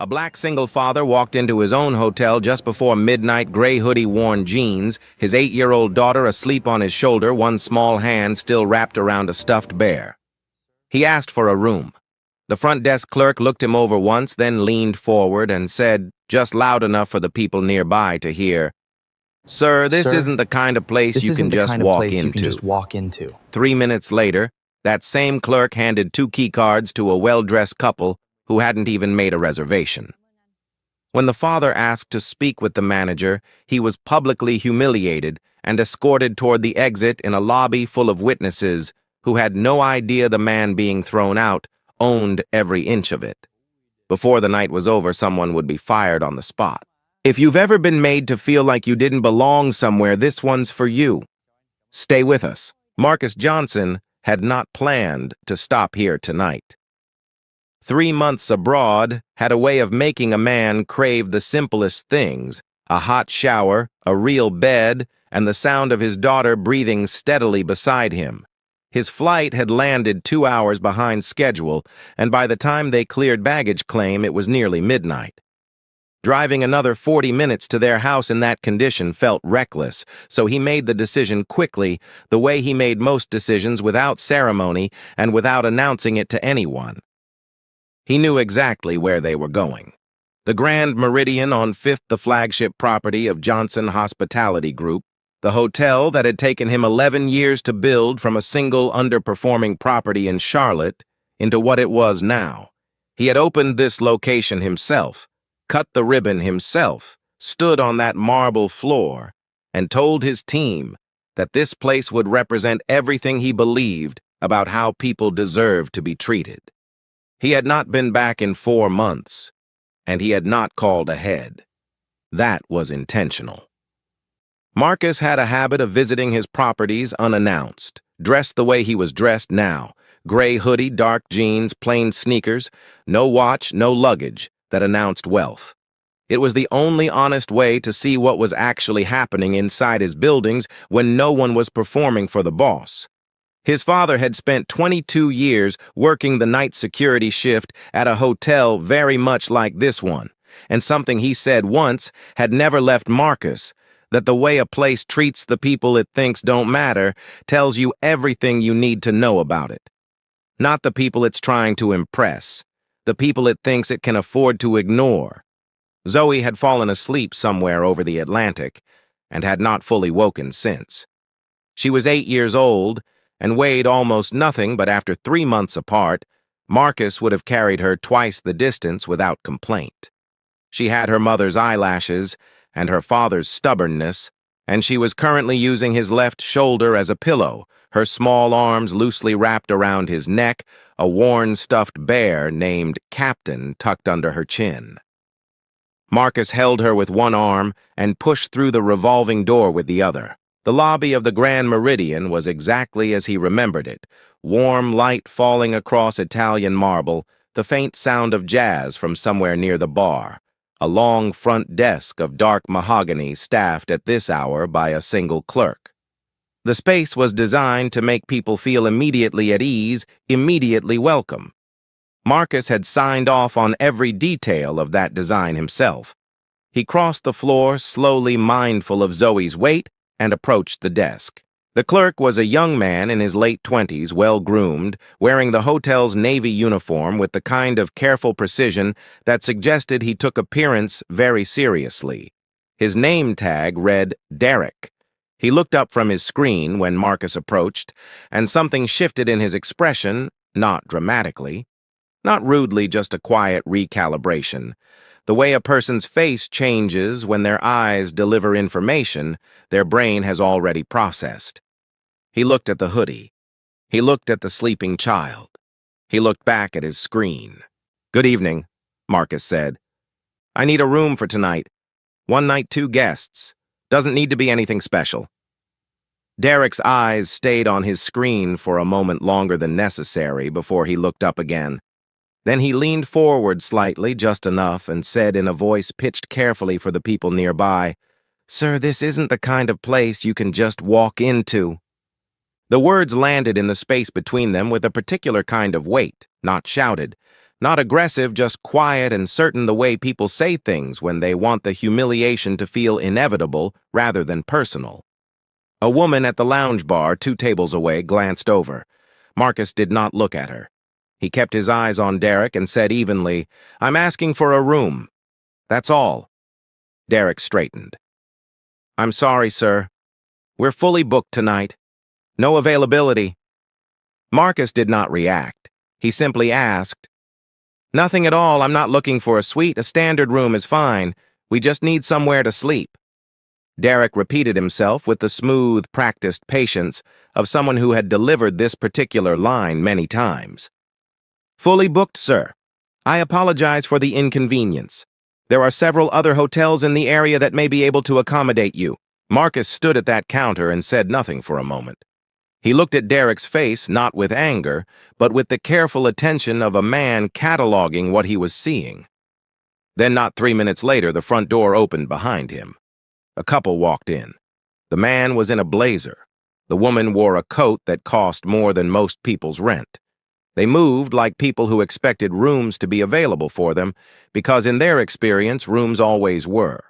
A black single father walked into his own hotel just before midnight, gray hoodie-worn jeans, his 8-year-old daughter asleep on his shoulder, one small hand still wrapped around a stuffed bear. He asked for a room. The front desk clerk looked him over once, then leaned forward and said, just loud enough for the people nearby to hear, "Sir, this isn't the kind of place you can just walk into." 3 minutes later, that same clerk handed 2 key cards to a well-dressed couple who hadn't even made a reservation. When the father asked to speak with the manager, he was publicly humiliated and escorted toward the exit in a lobby full of witnesses who had no idea the man being thrown out owned every inch of it. Before the night was over, someone would be fired on the spot. If you've ever been made to feel like you didn't belong somewhere, this one's for you. Stay with us. Marcus Johnson had not planned to stop here tonight. 3 months abroad had a way of making a man crave the simplest things: a hot shower, a real bed, and the sound of his daughter breathing steadily beside him. His flight had landed 2 hours behind schedule, and by the time they cleared baggage claim, it was nearly midnight. Driving another 40 minutes to their house in that condition felt reckless, so he made the decision quickly, the way he made most decisions, without ceremony and without announcing it to anyone. He knew exactly where they were going. The Grand Meridian on 5th, the flagship property of Johnson Hospitality Group, the hotel that had taken him 11 years to build from a single underperforming property in Charlotte into what it was now. He had opened this location himself, cut the ribbon himself, stood on that marble floor, and told his team that this place would represent everything he believed about how people deserve to be treated. He had not been back in 4 months, and he had not called ahead. That was intentional. Marcus had a habit of visiting his properties unannounced, dressed the way he was dressed now: gray hoodie, dark jeans, plain sneakers, no watch, no luggage that announced wealth. It was the only honest way to see what was actually happening inside his buildings when no one was performing for the boss. His father had spent 22 years working the night security shift at a hotel very much like this one, and something he said once had never left Marcus: that the way a place treats the people it thinks don't matter tells you everything you need to know about it. Not the people it's trying to impress, the people it thinks it can afford to ignore. Zoe had fallen asleep somewhere over the Atlantic and had not fully woken since. She was 8 years old and weighed almost nothing, but after 3 months apart, Marcus would have carried her twice the distance without complaint. She had her mother's eyelashes and her father's stubbornness, and she was currently using his left shoulder as a pillow, her small arms loosely wrapped around his neck, a worn stuffed bear named Captain tucked under her chin. Marcus held her with one arm and pushed through the revolving door with the other. The lobby of the Grand Meridian was exactly as he remembered it: warm light falling across Italian marble, the faint sound of jazz from somewhere near the bar, a long front desk of dark mahogany staffed at this hour by a single clerk. The space was designed to make people feel immediately at ease, immediately welcome. Marcus had signed off on every detail of that design himself. He crossed the floor, slowly mindful of Zoe's weight, and approached the desk. The clerk was a young man in his late 20s, well-groomed, wearing the hotel's navy uniform with the kind of careful precision that suggested he took appearance very seriously. His name tag read Derek. He looked up from his screen when Marcus approached, and something shifted in his expression, not dramatically. Not rudely, just a quiet recalibration. The way a person's face changes when their eyes deliver information their brain has already processed. He looked at the hoodie. He looked at the sleeping child. He looked back at his screen. "Good evening," Marcus said. "I need a room for tonight. 1 night, 2 guests. Doesn't need to be anything special." Derek's eyes stayed on his screen for a moment longer than necessary before he looked up again. Then he leaned forward slightly, just enough, and said in a voice pitched carefully for the people nearby, "Sir, this isn't the kind of place you can just walk into." The words landed in the space between them with a particular kind of weight, not shouted, Not aggressive, just quiet and certain, the way people say things when they want the humiliation to feel inevitable rather than personal. A woman at the lounge bar 2 tables away glanced over. Marcus did not look at her. He kept his eyes on Derek and said evenly, "I'm asking for a room. That's all." Derek straightened. "I'm sorry, sir. We're fully booked tonight. No availability." Marcus did not react. He simply asked, "Nothing at all. I'm not looking for a suite. A standard room is fine. We just need somewhere to sleep." Derek repeated himself with the smooth, practiced patience of someone who had delivered this particular line many times. "Fully booked, sir. I apologize for the inconvenience. There are several other hotels in the area that may be able to accommodate you." Marcus stood at that counter and said nothing for a moment. He looked at Derek's face not with anger, but with the careful attention of a man cataloging what he was seeing. Then, not 3 minutes later, the front door opened behind him. A couple walked in. The man was in a blazer. The woman wore a coat that cost more than most people's rent. They moved like people who expected rooms to be available for them, because in their experience, rooms always were.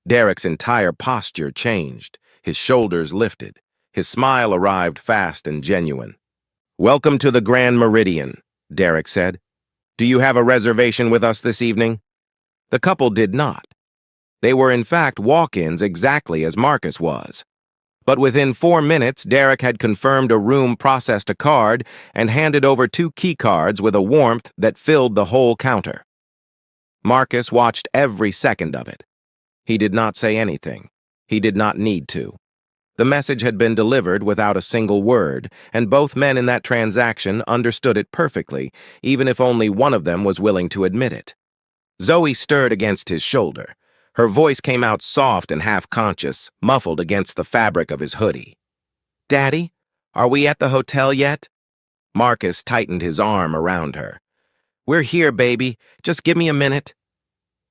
Derek's entire posture changed. His shoulders lifted. His smile arrived fast and genuine. "Welcome to the Grand Meridian," Derek said. "Do you have a reservation with us this evening?" The couple did not. They were in fact walk-ins exactly as Marcus was. But within 4 minutes, Derek had confirmed a room, processed a card, and handed over 2 key cards with a warmth that filled the whole counter. Marcus watched every second of it. He did not say anything. He did not need to. The message had been delivered without a single word, and both men in that transaction understood it perfectly, even if only one of them was willing to admit it. Zoe stirred against his shoulder. Her voice came out soft and half-conscious, muffled against the fabric of his hoodie. "Daddy, are we at the hotel yet?" Marcus tightened his arm around her. "We're here, baby. Just give me a minute."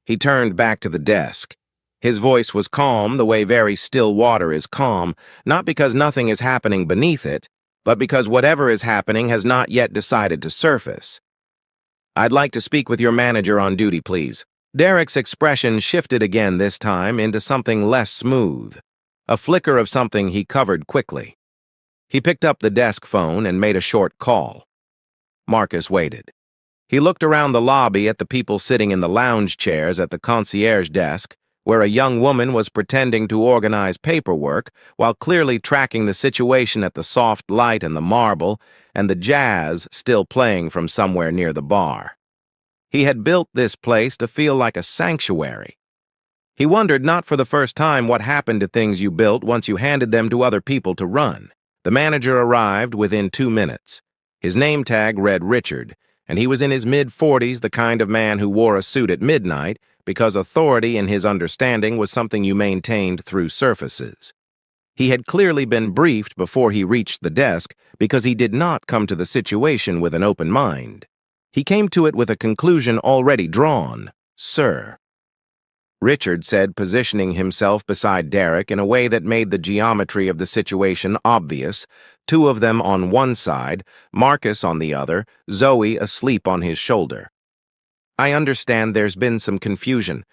He turned back to the desk. His voice was calm, the way very still water is calm, not because nothing is happening beneath it, but because whatever is happening has not yet decided to surface. "I'd like to speak with your manager on duty, please." Derek's expression shifted again, this time into something less smooth, a flicker of something he covered quickly. He picked up the desk phone and made a short call. Marcus waited. He looked around the lobby at the people sitting in the lounge chairs at the concierge desk, where a young woman was pretending to organize paperwork while clearly tracking the situation at the soft light and the marble and the jazz still playing from somewhere near the bar. He had built this place to feel like a sanctuary. He wondered not for the first time what happened to things you built once you handed them to other people to run. The manager arrived within 2 minutes. His name tag read Richard, and he was in his mid-40s, the kind of man who wore a suit at midnight because authority in his understanding was something you maintained through surfaces. He had clearly been briefed before he reached the desk because he did not come to the situation with an open mind. He came to it with a conclusion already drawn. "Sir," Richard said, positioning himself beside Derek in a way that made the geometry of the situation obvious, 2 of them on one side, Marcus on the other, Zoe asleep on his shoulder. "I understand there's been some confusion.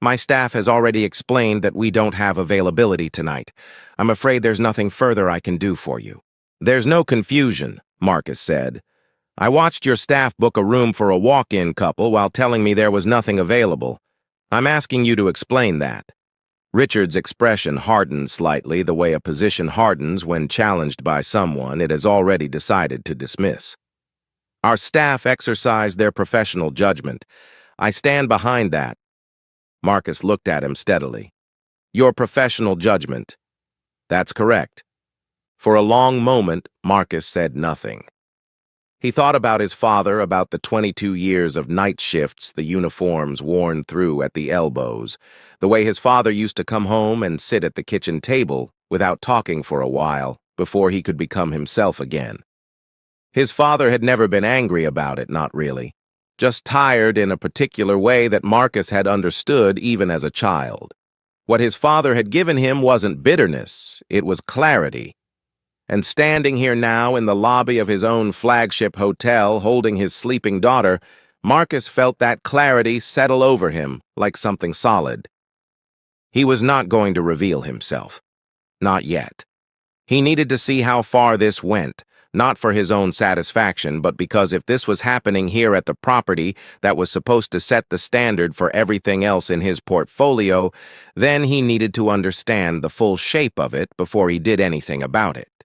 My staff has already explained that we don't have availability tonight. I'm afraid there's nothing further I can do for you." "There's no confusion," Marcus said. "I watched your staff book a room for a walk-in couple while telling me there was nothing available. I'm asking you to explain that." Richard's expression hardened slightly, the way a position hardens when challenged by someone it has already decided to dismiss. "Our staff exercised their professional judgment. I stand behind that." Marcus looked at him steadily. "Your professional judgment." "That's correct." For a long moment, Marcus said nothing. He thought about his father, about the 22 years of night shifts, the uniforms worn through at the elbows, the way his father used to come home and sit at the kitchen table without talking for a while before he could become himself again. His father had never been angry about it, not really, just tired in a particular way that Marcus had understood even as a child. What his father had given him wasn't bitterness, it was clarity. And standing here now in the lobby of his own flagship hotel, holding his sleeping daughter, Marcus felt that clarity settle over him like something solid. He was not going to reveal himself. Not yet. He needed to see how far this went, not for his own satisfaction, but because if this was happening here at the property that was supposed to set the standard for everything else in his portfolio, then he needed to understand the full shape of it before he did anything about it.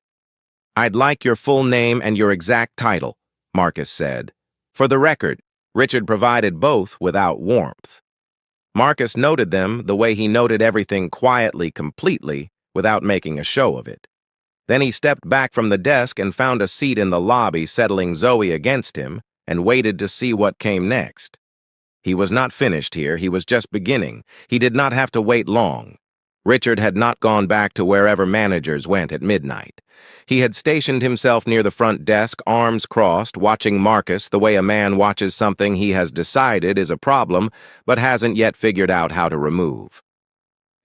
"I'd like your full name and your exact title," Marcus said. For the record, Richard provided both without warmth. Marcus noted them the way he noted everything quietly, completely, without making a show of it. Then he stepped back from the desk and found a seat in the lobby, settling Zoe against him, and waited to see what came next. He was not finished here, he was just beginning. He did not have to wait long. Richard had not gone back to wherever managers went at midnight. He had stationed himself near the front desk, arms crossed, watching Marcus the way a man watches something he has decided is a problem, but hasn't yet figured out how to remove.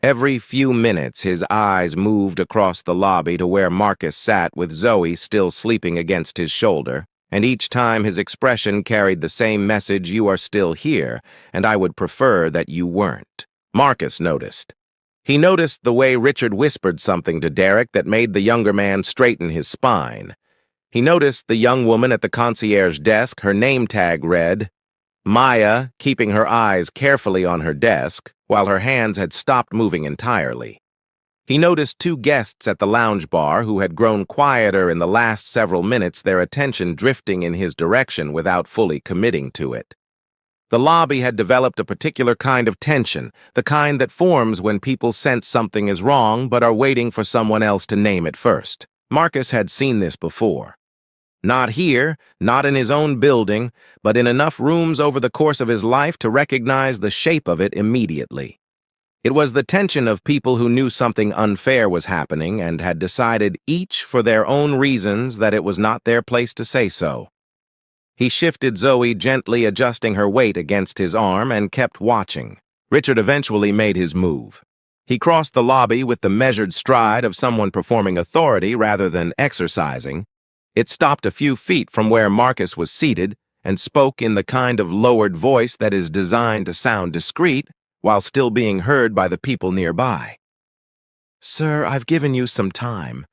Every few minutes, his eyes moved across the lobby to where Marcus sat with Zoe still sleeping against his shoulder, and each time his expression carried the same message: "You are still here, and I would prefer that you weren't." Marcus noticed. He noticed the way Richard whispered something to Derek that made the younger man straighten his spine. He noticed the young woman at the concierge desk, her name tag read Maya, keeping her eyes carefully on her desk, while her hands had stopped moving entirely. He noticed two guests at the lounge bar who had grown quieter in the last several minutes, their attention drifting in his direction without fully committing to it. The lobby had developed a particular kind of tension, the kind that forms when people sense something is wrong but are waiting for someone else to name it first. Marcus had seen this before. Not here, not in his own building, but in enough rooms over the course of his life to recognize the shape of it immediately. It was the tension of people who knew something unfair was happening and had decided, each for their own reasons, that it was not their place to say so. He shifted Zoe, gently adjusting her weight against his arm, and kept watching. Richard eventually made his move. He crossed the lobby with the measured stride of someone performing authority rather than exercising. It stopped a few feet from where Marcus was seated and spoke in the kind of lowered voice that is designed to sound discreet while still being heard by the people nearby. "Sir, I've given you some time,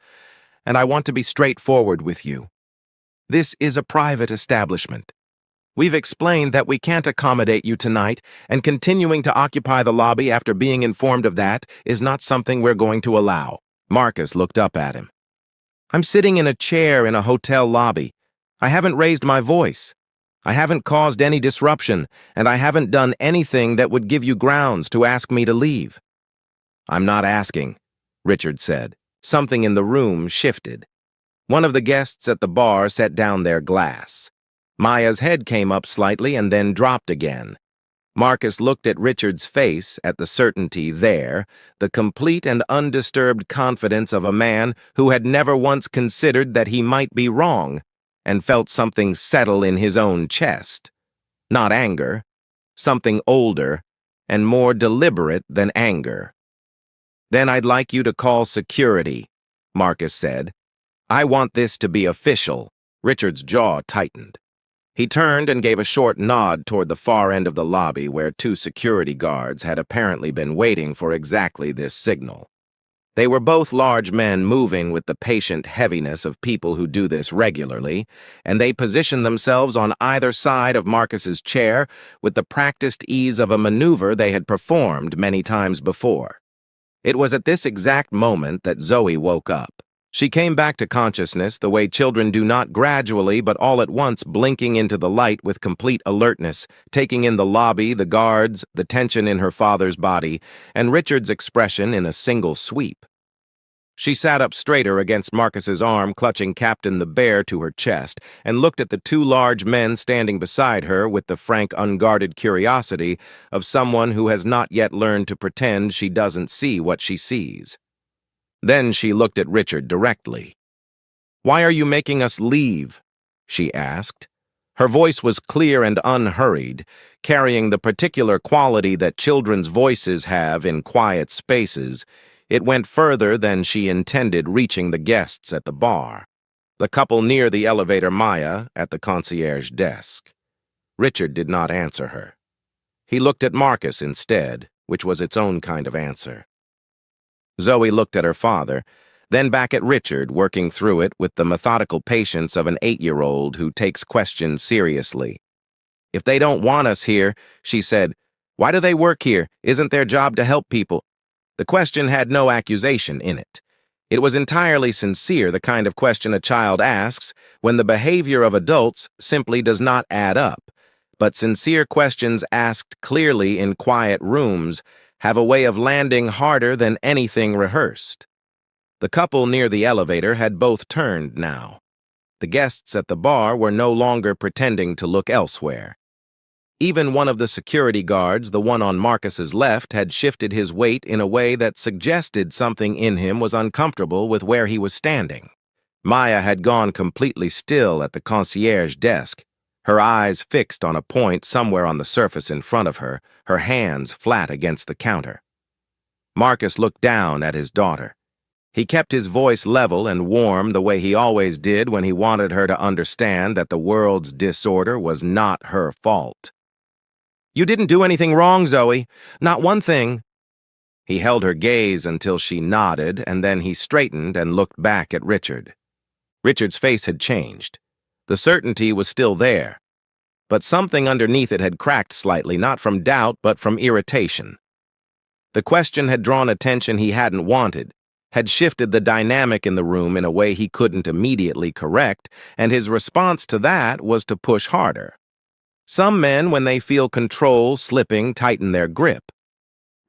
and I want to be straightforward with you. This is a private establishment. We've explained that we can't accommodate you tonight, and continuing to occupy the lobby after being informed of that is not something we're going to allow." Marcus looked up at him. "I'm sitting in a chair in a hotel lobby. I haven't raised my voice. I haven't caused any disruption, and I haven't done anything that would give you grounds to ask me to leave." "I'm not asking," Richard said. Something in the room shifted. One of the guests at the bar set down their glass. Maya's head came up slightly and then dropped again. Marcus looked at Richard's face, at the certainty there, the complete and undisturbed confidence of a man who had never once considered that he might be wrong, and felt something settle in his own chest. Not anger, something older and more deliberate than anger. "Then I'd like you to call security," Marcus said. "I want this to be official." Richard's jaw tightened. He turned and gave a short nod toward the far end of the lobby where two security guards had apparently been waiting for exactly this signal. They were both large men moving with the patient heaviness of people who do this regularly, and they positioned themselves on either side of Marcus's chair with the practiced ease of a maneuver they had performed many times before. It was at this exact moment that Zoe woke up. She came back to consciousness the way children do, not gradually but all at once, blinking into the light with complete alertness, taking in the lobby, the guards, the tension in her father's body, and Richard's expression in a single sweep. She sat up straighter against Marcus's arm, clutching Captain the Bear to her chest, and looked at the two large men standing beside her with the frank, unguarded curiosity of someone who has not yet learned to pretend she doesn't see what she sees. Then she looked at Richard directly. "Why are you making us leave?" she asked. Her voice was clear and unhurried, carrying the particular quality that children's voices have in quiet spaces. It went further than she intended, reaching the guests at the bar, the couple near the elevator, Maya at the concierge desk. Richard did not answer her. He looked at Marcus instead, which was its own kind of answer. Zoe looked at her father, then back at Richard, working through it with the methodical patience of an 8-year-old who takes questions seriously. "If they don't want us here," she said, "why do they work here? Isn't their job to help people?" The question had no accusation in it. It was entirely sincere, the kind of question a child asks when the behavior of adults simply does not add up. But sincere questions asked clearly in quiet rooms have a way of landing harder than anything rehearsed. The couple near the elevator had both turned now. The guests at the bar were no longer pretending to look elsewhere. Even one of the security guards, the one on Marcus's left, had shifted his weight in a way that suggested something in him was uncomfortable with where he was standing. Maya had gone completely still at the concierge desk, her eyes fixed on a point somewhere on the surface in front of her, her hands flat against the counter. Marcus looked down at his daughter. He kept his voice level and warm the way he always did when he wanted her to understand that the world's disorder was not her fault. "You didn't do anything wrong, Zoe. Not one thing." He held her gaze until she nodded, and then he straightened and looked back at Richard. Richard's face had changed. The certainty was still there, but something underneath it had cracked slightly, not from doubt, but from irritation. The question had drawn attention he hadn't wanted, had shifted the dynamic in the room in a way he couldn't immediately correct, and his response to that was to push harder. Some men, when they feel control slipping, tighten their grip.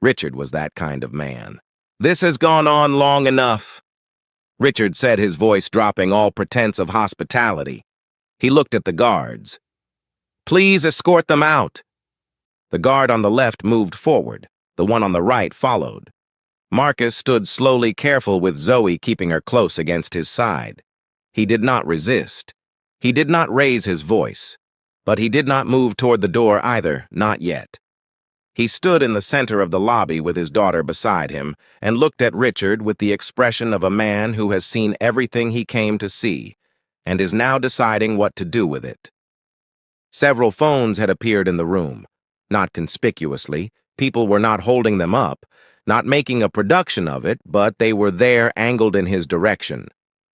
Richard was that kind of man. "This has gone on long enough," Richard said, his voice dropping all pretense of hospitality. He looked at the guards. "Please escort them out." The guard on the left moved forward. The one on the right followed. Marcus stood slowly, careful, with Zoe keeping her close against his side. He did not resist. He did not raise his voice. But he did not move toward the door either, not yet. He stood in the center of the lobby with his daughter beside him and looked at Richard with the expression of a man who has seen everything he came to see and is now deciding what to do with it. Several phones had appeared in the room. Not conspicuously, people were not holding them up, not making a production of it, but they were there, angled in his direction,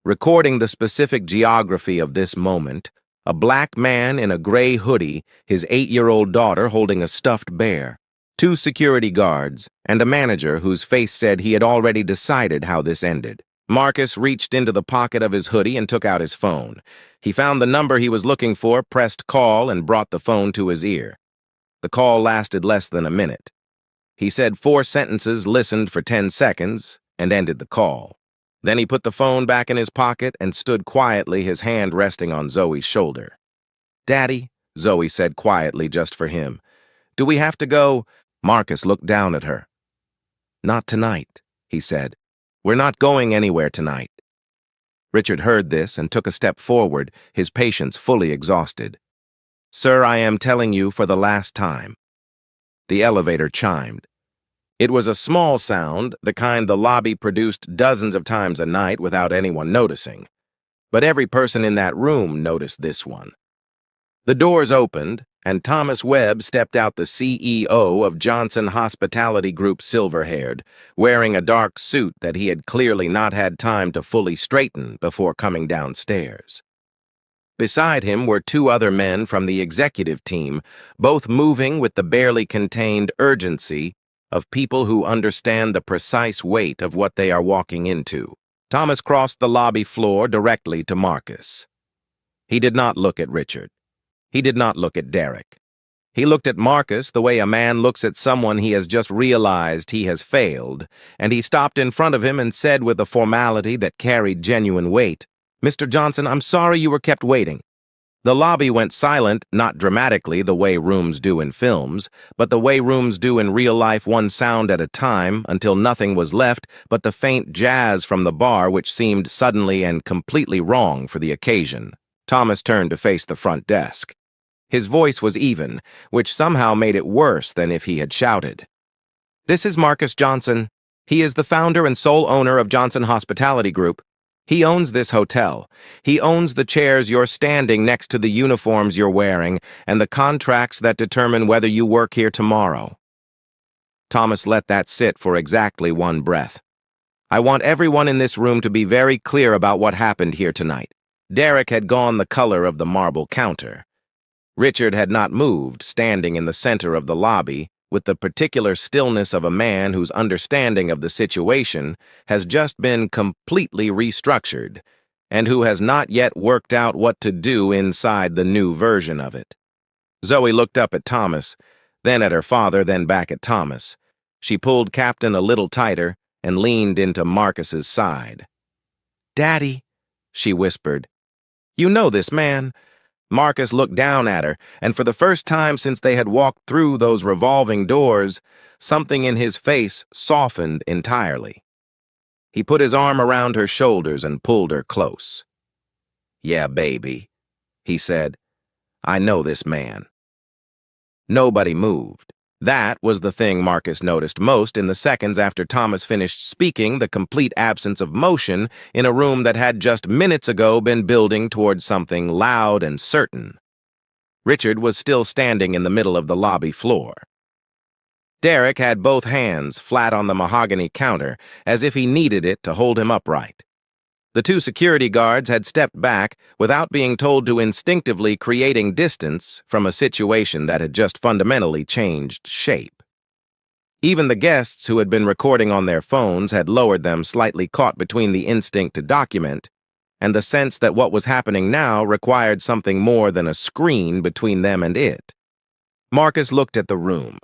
recording the specific geography of this moment. A black man in a gray hoodie, his 8-year-old daughter holding a stuffed bear, 2 security guards, and a manager whose face said he had already decided how this ended. Marcus reached into the pocket of his hoodie and took out his phone. He found the number he was looking for, pressed call, and brought the phone to his ear. The call lasted less than a minute. He said 4 sentences, listened for 10 seconds, and ended the call. Then he put the phone back in his pocket and stood quietly, his hand resting on Zoe's shoulder. "Daddy," Zoe said quietly just for him, "do we have to go?" Marcus looked down at her. "Not tonight," he said. "We're not going anywhere tonight." Richard heard this and took a step forward, his patience fully exhausted. "Sir, I am telling you for the last time." The elevator chimed. It was a small sound, the kind the lobby produced dozens of times a night without anyone noticing. But every person in that room noticed this one. The doors opened, and Thomas Webb stepped out, the CEO of Johnson Hospitality Group, silver-haired, wearing a dark suit that he had clearly not had time to fully straighten before coming downstairs. Beside him were 2 other men from the executive team, both moving with the barely contained urgency of people who understand the precise weight of what they are walking into. Thomas crossed the lobby floor directly to Marcus. He did not look at Richard. He did not look at Derek. He looked at Marcus the way a man looks at someone he has just realized he has failed, and he stopped in front of him and said with a formality that carried genuine weight, "Mr. Johnson, I'm sorry you were kept waiting." The lobby went silent, not dramatically the way rooms do in films, but the way rooms do in real life, one sound at a time, until nothing was left but the faint jazz from the bar, which seemed suddenly and completely wrong for the occasion. Thomas turned to face the front desk. His voice was even, which somehow made it worse than if he had shouted. "This is Marcus Johnson. He is the founder and sole owner of Johnson Hospitality Group. He owns this hotel. He owns the chairs you're standing next to, the uniforms you're wearing, and the contracts that determine whether you work here tomorrow." Thomas let that sit for exactly one breath. "I want everyone in this room to be very clear about what happened here tonight." Derek had gone the color of the marble counter. Richard had not moved, standing in the center of the lobby, with the particular stillness of a man whose understanding of the situation has just been completely restructured, and who has not yet worked out what to do inside the new version of it. Zoe looked up at Thomas, then at her father, then back at Thomas. She pulled Captain a little tighter and leaned into Marcus's side. "Daddy," she whispered, "you know this man." Marcus looked down at her, and for the first time since they had walked through those revolving doors, something in his face softened entirely. He put his arm around her shoulders and pulled her close. "Yeah, baby," he said. "I know this man." Nobody moved. That was the thing Marcus noticed most in the seconds after Thomas finished speaking, the complete absence of motion in a room that had just minutes ago been building towards something loud and certain. Richard was still standing in the middle of the lobby floor. Derek had both hands flat on the mahogany counter, as if he needed it to hold him upright. The two security guards had stepped back without being told to, instinctively creating distance from a situation that had just fundamentally changed shape. Even the guests who had been recording on their phones had lowered them, slightly caught between the instinct to document and the sense that what was happening now required something more than a screen between them and it. Marcus looked at the room.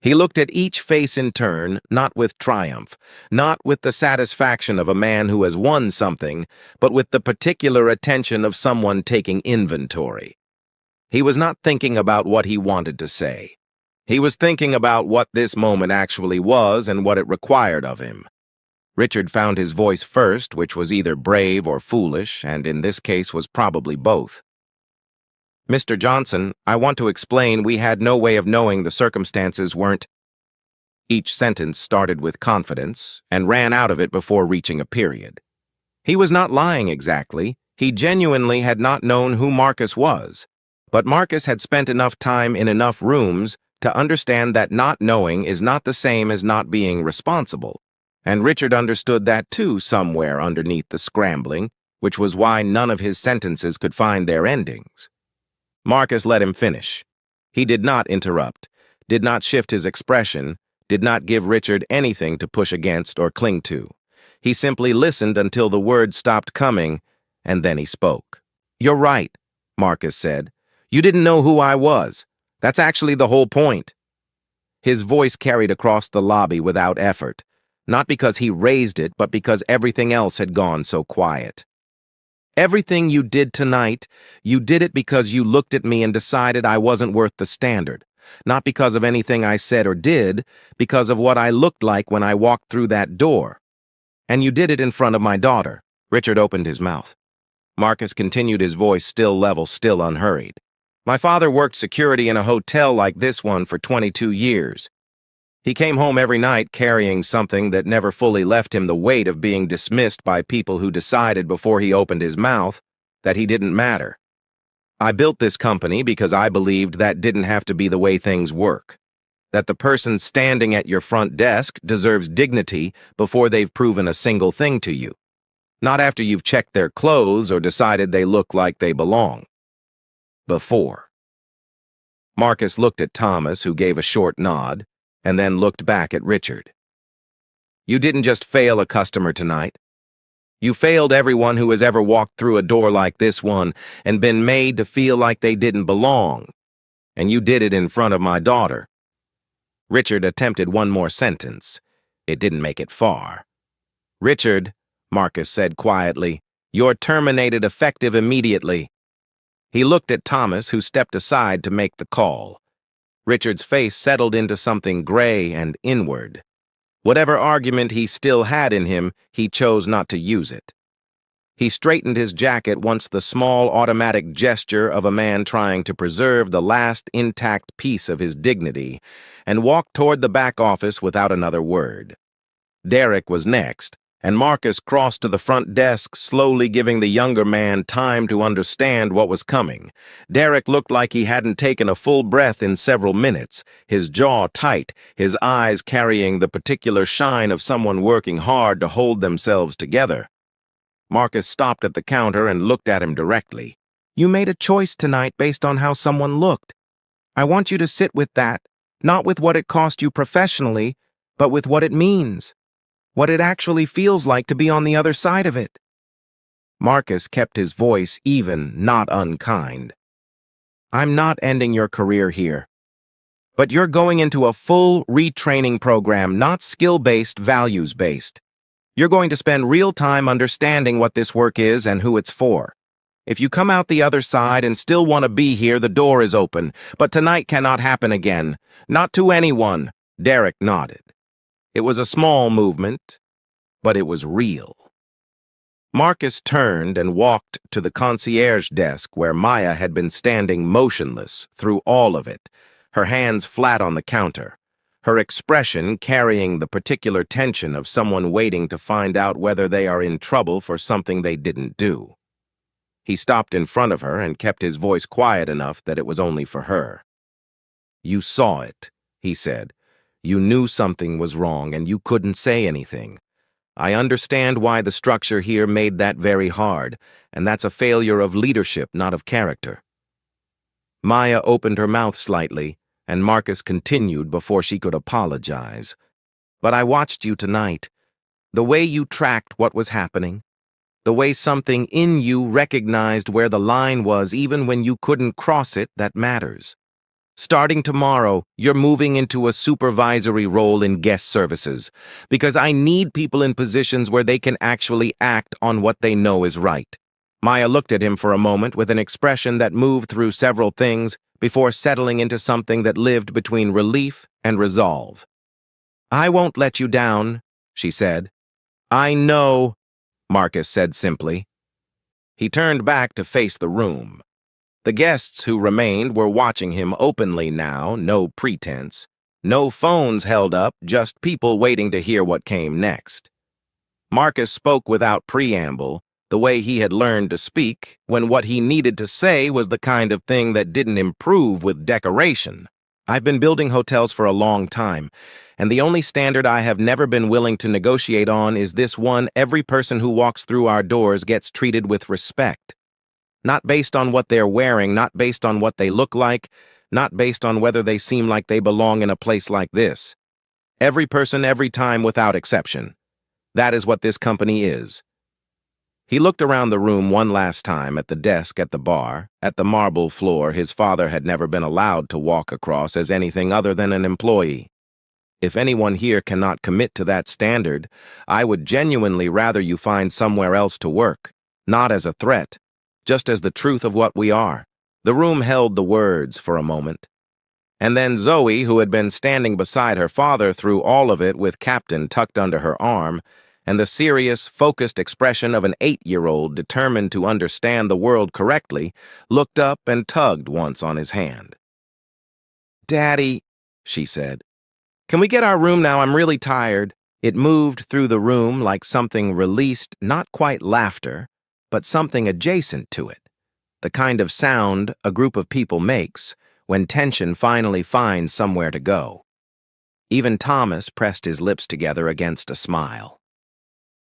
He looked at each face in turn, not with triumph, not with the satisfaction of a man who has won something, but with the particular attention of someone taking inventory. He was not thinking about what he wanted to say. He was thinking about what this moment actually was and what it required of him. Richard found his voice first, which was either brave or foolish, and in this case was probably both. "Mr. Johnson, I want to explain we had no way of knowing the circumstances weren't—" Each sentence started with confidence and ran out of it before reaching a period. He was not lying exactly. He genuinely had not known who Marcus was. But Marcus had spent enough time in enough rooms to understand that not knowing is not the same as not being responsible. And Richard understood that too somewhere underneath the scrambling, which was why none of his sentences could find their endings. Marcus let him finish. He did not interrupt, did not shift his expression, did not give Richard anything to push against or cling to. He simply listened until the words stopped coming, and then he spoke. "You're right," Marcus said. "You didn't know who I was. That's actually the whole point." His voice carried across the lobby without effort, not because he raised it, but because everything else had gone so quiet. "Everything you did tonight, you did it because you looked at me and decided I wasn't worth the standard. Not because of anything I said or did, because of what I looked like when I walked through that door. And you did it in front of my daughter." Richard opened his mouth. Marcus continued, his voice still level, still unhurried. "My father worked security in a hotel like this one for 22 years. He came home every night carrying something that never fully left him the weight of being dismissed by people who decided before he opened his mouth that he didn't matter. I built this company because I believed that didn't have to be the way things work. That the person standing at your front desk deserves dignity before they've proven a single thing to you. Not after you've checked their clothes or decided they look like they belong. Before." Marcus looked at Thomas, who gave a short nod, and then looked back at Richard. "You didn't just fail a customer tonight. You failed everyone who has ever walked through a door like this one and been made to feel like they didn't belong. And you did it in front of my daughter." Richard attempted one more sentence. It didn't make it far. "Richard," Marcus said quietly, "you're terminated effective immediately." He looked at Thomas, who stepped aside to make the call. Richard's face settled into something gray and inward. Whatever argument he still had in him, he chose not to use it. He straightened his jacket once, the small automatic gesture of a man trying to preserve the last intact piece of his dignity, and walked toward the back office without another word. Derek was next, and Marcus crossed to the front desk, slowly giving the younger man time to understand what was coming. Derek looked like he hadn't taken a full breath in several minutes, his jaw tight, his eyes carrying the particular shine of someone working hard to hold themselves together. Marcus stopped at the counter and looked at him directly. "You made a choice tonight based on how someone looked. I want you to sit with that, not with what it cost you professionally, but with what it means. What it actually feels like to be on the other side of it." Marcus kept his voice even, not unkind. "I'm not ending your career here. But you're going into a full retraining program, not skill-based, values-based. You're going to spend real time understanding what this work is and who it's for. If you come out the other side and still want to be here, the door is open. But tonight cannot happen again. Not to anyone." Derek nodded. It was a small movement, but it was real. Marcus turned and walked to the concierge desk where Maya had been standing motionless through all of it, her hands flat on the counter, her expression carrying the particular tension of someone waiting to find out whether they are in trouble for something they didn't do. He stopped in front of her and kept his voice quiet enough that it was only for her. "You saw it," he said. "You knew something was wrong and you couldn't say anything. I understand why the structure here made that very hard, and that's a failure of leadership, not of character." Maya opened her mouth slightly, and Marcus continued before she could apologize. "But I watched you tonight. The way you tracked what was happening, the way something in you recognized where the line was even when you couldn't cross it, that matters. Starting tomorrow, you're moving into a supervisory role in guest services, because I need people in positions where they can actually act on what they know is right." Maya looked at him for a moment with an expression that moved through several things before settling into something that lived between relief and resolve. "I won't let you down," she said. "I know," Marcus said simply. He turned back to face the room. The guests who remained were watching him openly now, no pretense. No phones held up, just people waiting to hear what came next. Marcus spoke without preamble, the way he had learned to speak, when what he needed to say was the kind of thing that didn't improve with decoration. "I've been building hotels for a long time, and the only standard I have never been willing to negotiate on is this one: every person who walks through our doors gets treated with respect. Not based on what they're wearing, not based on what they look like, not based on whether they seem like they belong in a place like this. Every person, every time, without exception. That is what this company is." He looked around the room one last time, at the desk at the bar, at the marble floor his father had never been allowed to walk across as anything other than an employee. "If anyone here cannot commit to that standard, I would genuinely rather you find somewhere else to work, not as a threat, just as the truth of what we are." The room held the words for a moment. And then Zoe, who had been standing beside her father through all of it with Captain tucked under her arm, and the serious, focused expression of an 8-year-old determined to understand the world correctly, looked up and tugged once on his hand. "Daddy," she said, "can we get our room now? I'm really tired." It moved through the room like something released, not quite laughter, but something adjacent to it. The kind of sound a group of people makes when tension finally finds somewhere to go. Even Thomas pressed his lips together against a smile.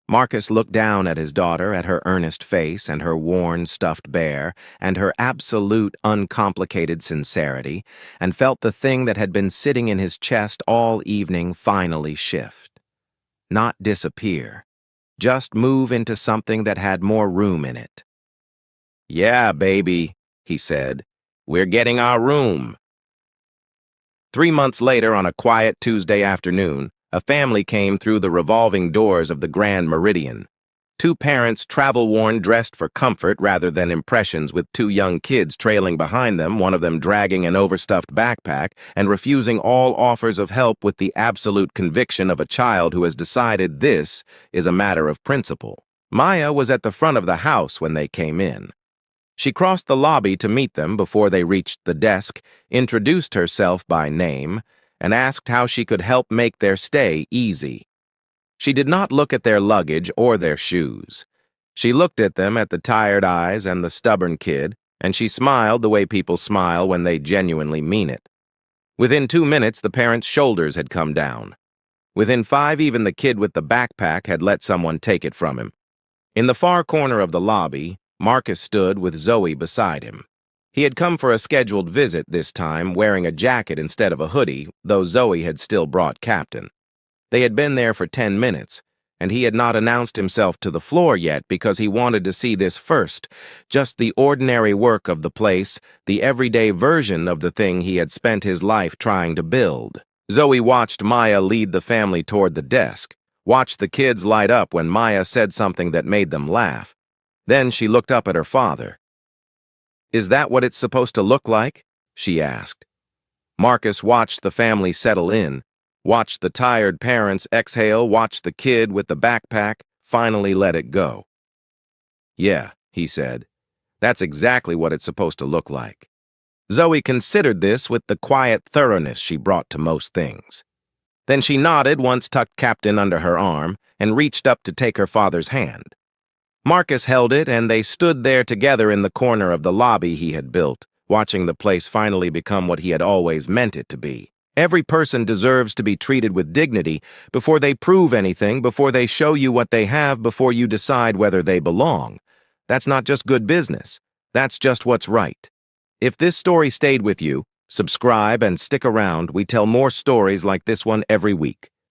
Marcus looked down at his daughter, at her earnest face and her worn, stuffed bear, and her absolute, uncomplicated sincerity, and felt the thing that had been sitting in his chest all evening finally shift. Not disappear. Just move into something that had more room in it. "Yeah, baby," he said. "We're getting our room." 3 months later, on a quiet Tuesday afternoon, a family came through the revolving doors of the Grand Meridian. 2 parents, travel-worn, dressed for comfort rather than impressions, with 2 young kids trailing behind them, one of them dragging an overstuffed backpack and refusing all offers of help with the absolute conviction of a child who has decided this is a matter of principle. Maya was at the front of the house when they came in. She crossed the lobby to meet them before they reached the desk, introduced herself by name, and asked how she could help make their stay easy. She did not look at their luggage or their shoes. She looked at them, at the tired eyes and the stubborn kid, and she smiled the way people smile when they genuinely mean it. Within 2 minutes, the parents' shoulders had come down. Within 5, even the kid with the backpack had let someone take it from him. In the far corner of the lobby, Marcus stood with Zoe beside him. He had come for a scheduled visit this time, wearing a jacket instead of a hoodie, though Zoe had still brought Captain. They had been there for 10 minutes, and he had not announced himself to the floor yet because he wanted to see this first, just the ordinary work of the place, the everyday version of the thing he had spent his life trying to build. Zoe watched Maya lead the family toward the desk, watched the kids light up when Maya said something that made them laugh. Then she looked up at her father. "Is that what it's supposed to look like?" she asked. Marcus watched the family settle in, watched the tired parents exhale, watched the kid with the backpack finally let it go. "Yeah," he said, "that's exactly what it's supposed to look like." Zoe considered this with the quiet thoroughness she brought to most things. Then she nodded, once tucked Captain under her arm, and reached up to take her father's hand. Marcus held it, and they stood there together in the corner of the lobby he had built, watching the place finally become what he had always meant it to be. Every person deserves to be treated with dignity before they prove anything, before they show you what they have, before you decide whether they belong. That's not just good business. That's just what's right. If this story stayed with you, subscribe and stick around. We tell more stories like this one every week.